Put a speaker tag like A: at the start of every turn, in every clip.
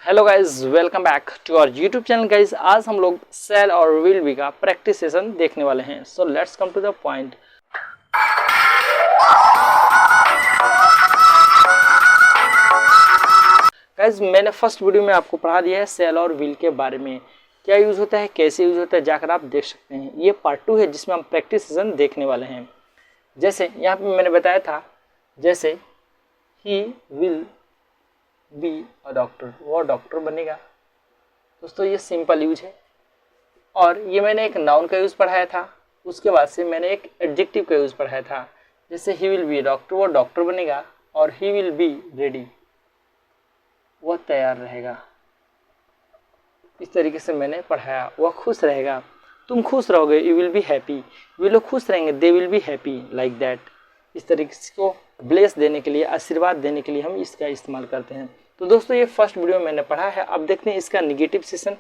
A: Hello guys, welcome back to our YouTube channel guys. आज हम लोग सेल और विल बी का प्रैक्टिस सेशन देखने वाले हैं। So let's come to the point. Guys, मैंने फर्स्ट वीडियो में आपको पढ़ा दिया है सेल और विल के बारे में, क्या यूज होता है, कैसे यूज होता है, जाकर आप देख सकते हैं। ये पार्ट 2 है जिसमें हम प्रैक्टिस सेशन देखने वाले हैं। जैसे यहाँ पे मैंने बताया था, जैसे he will be a doctor, वो डॉक्टर बनेगा। दोस्तों ये सिंपल यूज है। और ये मैंने एक नाउन का यूज पढ़ाया था, उसके बाद से मैंने एक एडजेक्टिव का यूज पढ़ाया था। जैसे he will be a doctor, वो डॉक्टर बनेगा। और ही विल बी रेडी, वह तैयार रहेगा। इस तरीके से मैंने पढ़ाया। वह खुश रहेगा, तुम खुश रहोगे, यू विल बी हैप्पी। वे लोग खुश रहेंगे, दे will be happy, like that. इस तरीके से को ब्लेस देने के लिए, आशीर्वाद देने के लिए हम इसका इस्तेमाल करते हैं। तो दोस्तों ये फर्स्ट वीडियो में मैंने पढ़ा है। अब देखते हैं इसका निगेटिव सेशन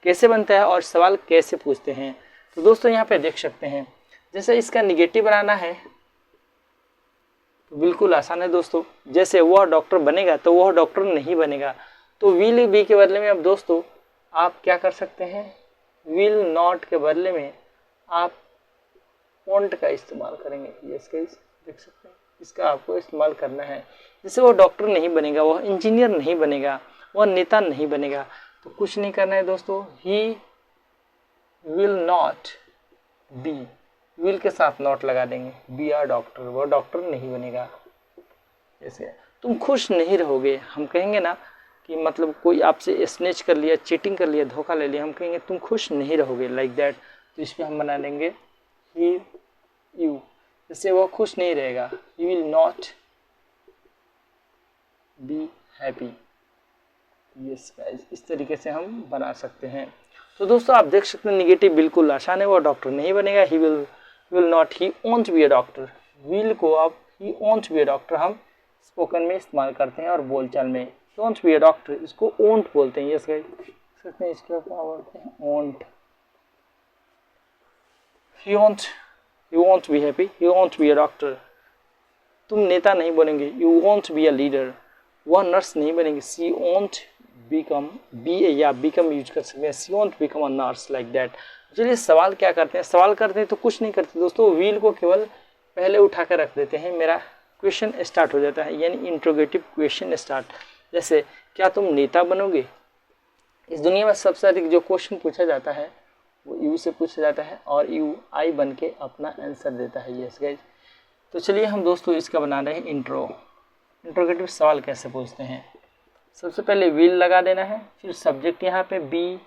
A: कैसे बनता है और सवाल कैसे पूछते हैं। तो दोस्तों यहाँ पे देख सकते हैं, जैसे इसका निगेटिव बनाना है तो बिल्कुल आसान है दोस्तों। जैसे वह डॉक्टर बनेगा तो वह डॉक्टर नहीं बनेगा, तो विल बी के बदले में अब दोस्तों आप क्या कर सकते हैं, विल नॉट के बदले में आप वॉन्ट का इस्तेमाल करेंगे। ये इसका देख सकते हैं, इसका आपको इस्तेमाल करना है। जैसे वो डॉक्टर नहीं बनेगा, वह इंजीनियर नहीं बनेगा, वह नेता नहीं बनेगा, तो कुछ नहीं करना है दोस्तों। He will not B, will के साथ नॉट लगा देंगे, बी आर डॉक्टर, वह डॉक्टर नहीं बनेगा। जैसे तुम खुश नहीं रहोगे, हम कहेंगे ना कि मतलब कोई आपसे स्नेच कर लिया, चीटिंग कर लिया, धोखा ले लिया, हम कहेंगे तुम खुश नहीं रहोगे, लाइक दैट। तो इस पर हम बना देंगे ही यू, जैसे वो खुश नहीं रहेगा, he will not be happy. Yes guys, इस तरीके से हम बना सकते हैं। तो दोस्तों आप देख सकते हैं निगेटिव बिल्कुल आसान है। वो डॉक्टर नहीं बनेगा, he will not, he won't be a doctor. Will को आप ही वोंट बी अ डॉक्टर हम स्पोकन में इस्तेमाल करते हैं और बोलचाल में। ही वोंट बी अ डॉक्टर, इसको वोंट बोलते हैं। यस गाइस, सकते हैं इसको क्या बोलते हैं, won't. He won't be happy, he won't be a doctor. तुम नेता नहीं बनेंगे, you won't be a leader. वह नर्स नहीं बनेगी, सी वोंट बिकम, बी या बिकम यूज कर सकते हैं, she won't become a nurse, like that. चलिए सवाल क्या करते हैं, सवाल करते हैं तो कुछ नहीं करते दोस्तों, व्हील को केवल पहले उठा कर रख देते हैं, मेरा क्वेश्चन स्टार्ट हो जाता है, यानी इंट्रोगेटिव क्वेश्चन स्टार्ट। जैसे क्या तुम नेता बनोगे। इस दुनिया में सबसे अधिक जो क्वेश्चन पूछा जाता है वो यू से पूछा जाता है, और यू आई बन के अपना आंसर देता है। यस गाइज, तो चलिए हम दोस्तों इसका बना रहे हैं इंट्रोगेटिव सवाल कैसे पूछते हैं। सबसे पहले विल लगा देना है, फिर सब्जेक्ट यहाँ पे बी,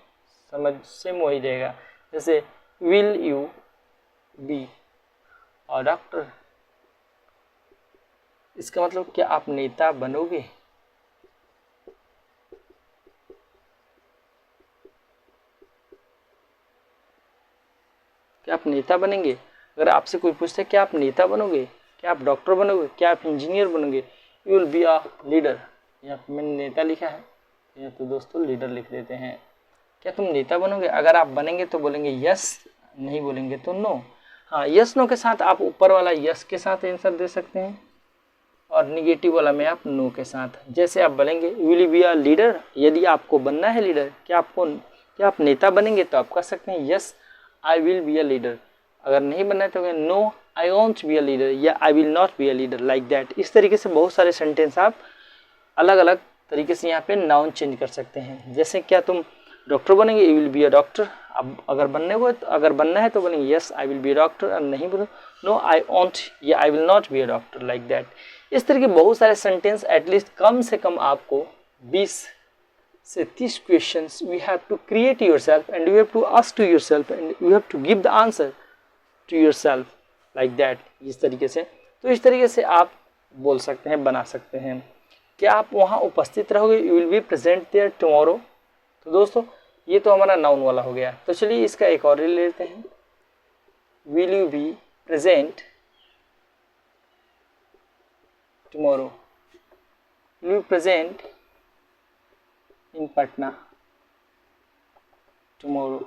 A: समझ सेम वही रहेगा। जैसे will you be a doctor, इसका मतलब क्या आप नेता बनोगे। क्या आप नेता बनेंगे। अगर आपसे कोई पूछता है क्या आप नेता बनोगे, क्या आप डॉक्टर बनोगे, क्या आप इंजीनियर बनोगे, you will be a leader. यहाँ पे मैंने नेता लिखा है, यहाँ तो दोस्तों लीडर लिख देते हैं। क्या तुम नेता बनोगे, अगर आप बनेंगे तो बोलेंगे यस, नहीं बोलेंगे तो नो। हाँ, यस नो के साथ आप ऊपर वाला यस के साथ आंसर दे सकते हैं, और निगेटिव वाला में आप नो के साथ। जैसे आप बोलेंगे विल बी अ लीडर, यदि आपको बनना है लीडर, क्या आप नेता बनेंगे, तो आप कह सकते हैं yes I will be a leader. अगर नहीं बनना है तो no I won't be a leader, या I will not be a leader, like that. इस तरीके से बहुत सारे सेंटेंस आप अलग अलग तरीके से यहाँ पे नाउन चेंज कर सकते हैं। जैसे क्या तुम डॉक्टर बनेंगे, you will be a doctor. अब अगर बनना है तो बोलेंगे yes I will be a doctor, और नहीं बोलो नो आई वोंट या I will not be a doctor, like that. इस तरह के बहुत सारे सेंटेंस, एटलीस्ट कम से कम आपको 20 से 30 questions we have to create yourself, and you have to ask to yourself, and you have to give the answer to yourself, like that. इस तरीके से, तो इस तरीके से आप बोल सकते हैं, बना सकते हैं। क्या आप वहाँ उपस्थित रहोगे, you will be present there tomorrow. तो दोस्तों ये तो हमारा नाउन वाला हो गया। तो चलिए इसका एक और ले लेते हैं, will you be present tomorrow, will you present in Patna tomorrow.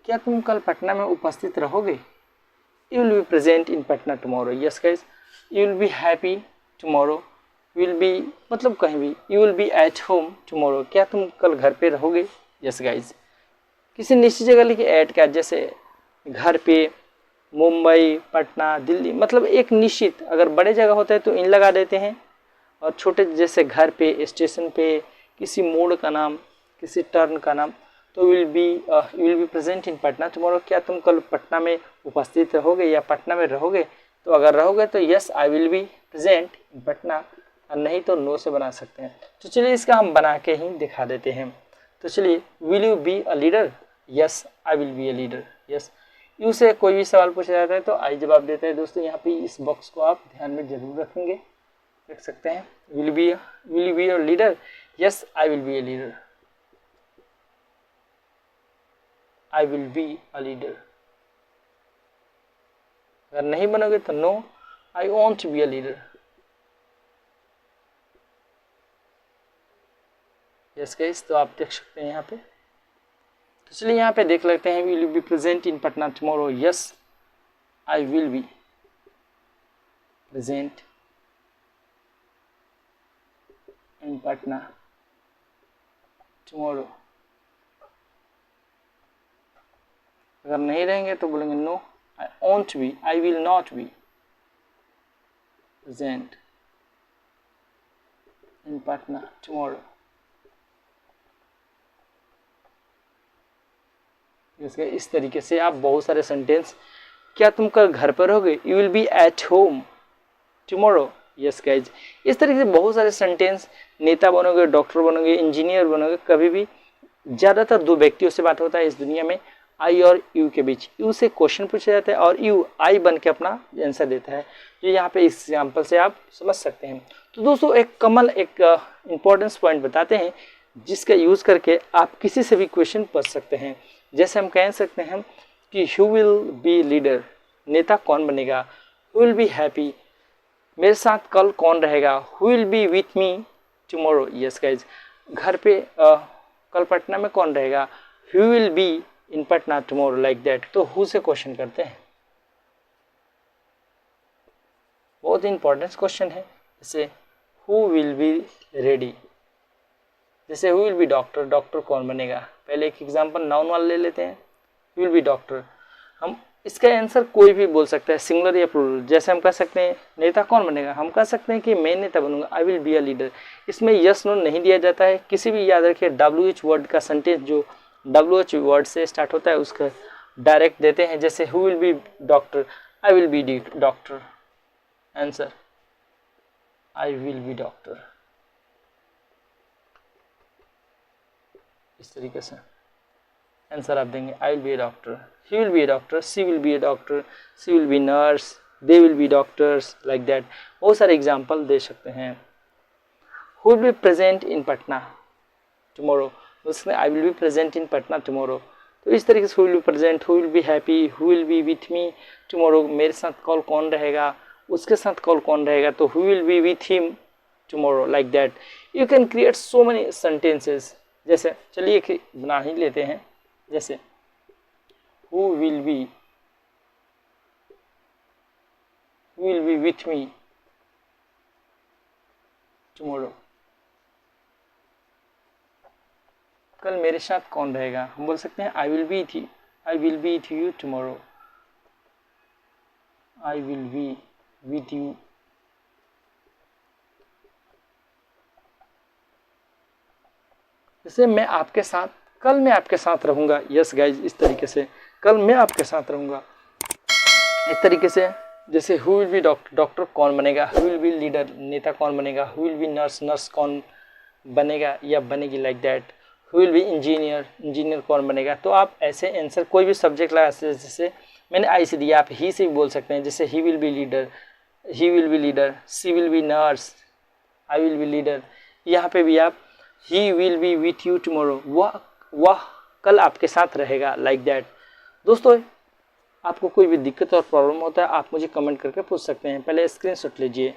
A: क्या तुम कल पटना में उपस्थित रहोगे, you will be present in Patna tomorrow. Yes guys, you will be happy tomorrow, will be मतलब कहीं भी, you will B at home tomorrow, क्या तुम कल घर पे रहोगे। यस गाइज, किसी निश्चित जगह लिखिए एट का, जैसे घर पे, मुंबई, पटना, दिल्ली, मतलब एक निश्चित, अगर बड़े जगह होता है तो इन लगा देते हैं, और छोटे जैसे घर पे, स्टेशन पे, किसी मोड़ का नाम, किसी टर्न का नाम, तो will be present in Patna tomorrow, क्या तुम कल पटना में उपस्थित रहोगे या पटना में रहोगे। तो अगर रहोगे तो yes I will be present in Patna, और नहीं तो नो से बना सकते हैं। तो चलिए इसका हम बना के ही दिखा देते हैं। तो चलिए, will you be a leader, yes I will be a leader. Yes, you से कोई भी सवाल पूछा जाता है तो आई जवाब देता है। दोस्तों यहाँ पे इस बॉक्स को आप ध्यान में जरूर रखेंगे, देख सकते हैं। Will you be a leader, yes I will be a leader, I will be a leader. अगर नहीं बनोगे तो no, I won't be a leader. Yes guys, तो आप देख सकते हैं यहाँ पे। तो चलिए यहाँ पे देख लेते हैं, will you be present in Patna tomorrow, yes I will be present in Patna tomorrow. अगर नहीं रहेंगे तो बोलेंगे no, I won't be, I will not be present in Patna tomorrow. इस तरीके से आप बहुत सारे सेंटेंस, क्या तुम कल घर पर रहोगे, you will B at home tomorrow. Yes guys, इस तरीके से बहुत सारे सेंटेंस, नेता बनोगे, डॉक्टर बनोगे, इंजीनियर बनोगे, कभी भी ज़्यादातर दो व्यक्तियों से बात होता है इस दुनिया में, आई और यू के बीच। यू से क्वेश्चन पूछा जाता है और यू आई बन के अपना आंसर देता है। जो यहाँ पे इस एग्जाम्पल से आप समझ सकते हैं। तो दोस्तों एक इम्पोर्टेंस पॉइंट बताते हैं जिसका यूज़ करके आप किसी से भी क्वेश्चन पूछ सकते हैं। जैसे हम कह सकते हैं कि हु विल बी लीडर, नेता कौन बनेगा। हु विल बी हैप्पी, मेरे साथ कल कौन रहेगा। Who will be with me tomorrow. Yes guys, घर पे कल पटना में कौन रहेगा। Who will be in Patna tomorrow, like that. तो हु से क्वेश्चन करते हैं, बहुत इंपॉर्टेंट क्वेश्चन है। जैसे हु विल बी रेडी, जैसे who will be doctor, doctor कौन बनेगा। पहले एक एग्जांपल नाउन वाला ले लेते हैं, हु विल बी डॉक्टर। हम इसका आंसर कोई भी बोल सकता है, सिंगुलर या प्लूरल। जैसे हम कह सकते हैं नेता कौन बनेगा, हम कह सकते हैं कि मैं नेता बनूंगा, I will be a leader. इसमें यस नो नहीं दिया जाता है। किसी भी, याद रखिए, WH वर्ड का सेंटेंस जो WH वर्ड से स्टार्ट होता है उसका डायरेक्ट देते हैं। जैसे who will be doctor, I will be doctor. Answer, I will be doctor. इस तरीके से आंसर आप देंगे, I will be a doctor, he will be a doctor, she will be a doctor, she will be nurse, they will be doctors, like that. बहुत सारे example दे सकते हैं। Who will be present in Patna tomorrow, उसमें I will be present in Patna tomorrow. तो इस तरीके से who will be present, who will be happy, who will be with me tomorrow, मेरे साथ कल कौन रहेगा, उसके साथ कल कौन रहेगा, तो who will be with him tomorrow, like that. You can create so many sentences. जैसे चलिए एक बना ही लेते हैं, जैसे who will be with me tomorrow, कल मेरे साथ कौन रहेगा। हम बोल सकते हैं आई will be with you tomorrow, I will be with you. जैसे मैं आपके साथ, कल मैं आपके साथ रहूंगा। यस गाइज, इस तरीके से कल मैं आपके साथ रहूंगा। इस तरीके से जैसे who will be doctor, doctor कौन बनेगा। हु विल बी लीडर, नेता कौन बनेगा। Who will be nurse, nurse कौन बनेगा या बनेगी, like that. Who will B engineer, engineer कौन बनेगा। तो आप ऐसे आंसर कोई भी सब्जेक्ट लगा सकते, जैसे मैंने आई से दिया, आप ही से भी बोल सकते हैं। जैसे he will be leader, she will be nurse, I will be leader. यहाँ पे भी आप he will be with you tomorrow, वह कल आपके साथ रहेगा, लाइक दैट। दोस्तों आपको कोई भी दिक्कत और प्रॉब्लम होता है आप मुझे कमेंट करके पूछ सकते हैं। पहले स्क्रीनशॉट लीजिए।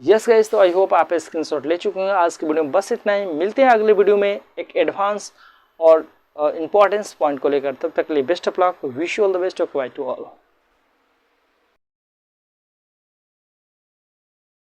A: यस गाइस, तो आई होप आप स्क्रीनशॉट ले चुके हैं। आज की वीडियो में बस इतना ही। मिलते हैं अगले वीडियो में एक एडवांस और इंपॉर्टेंस पॉइंट को लेकर। तब तक के लिए best of luck, wish you all the best of by two all.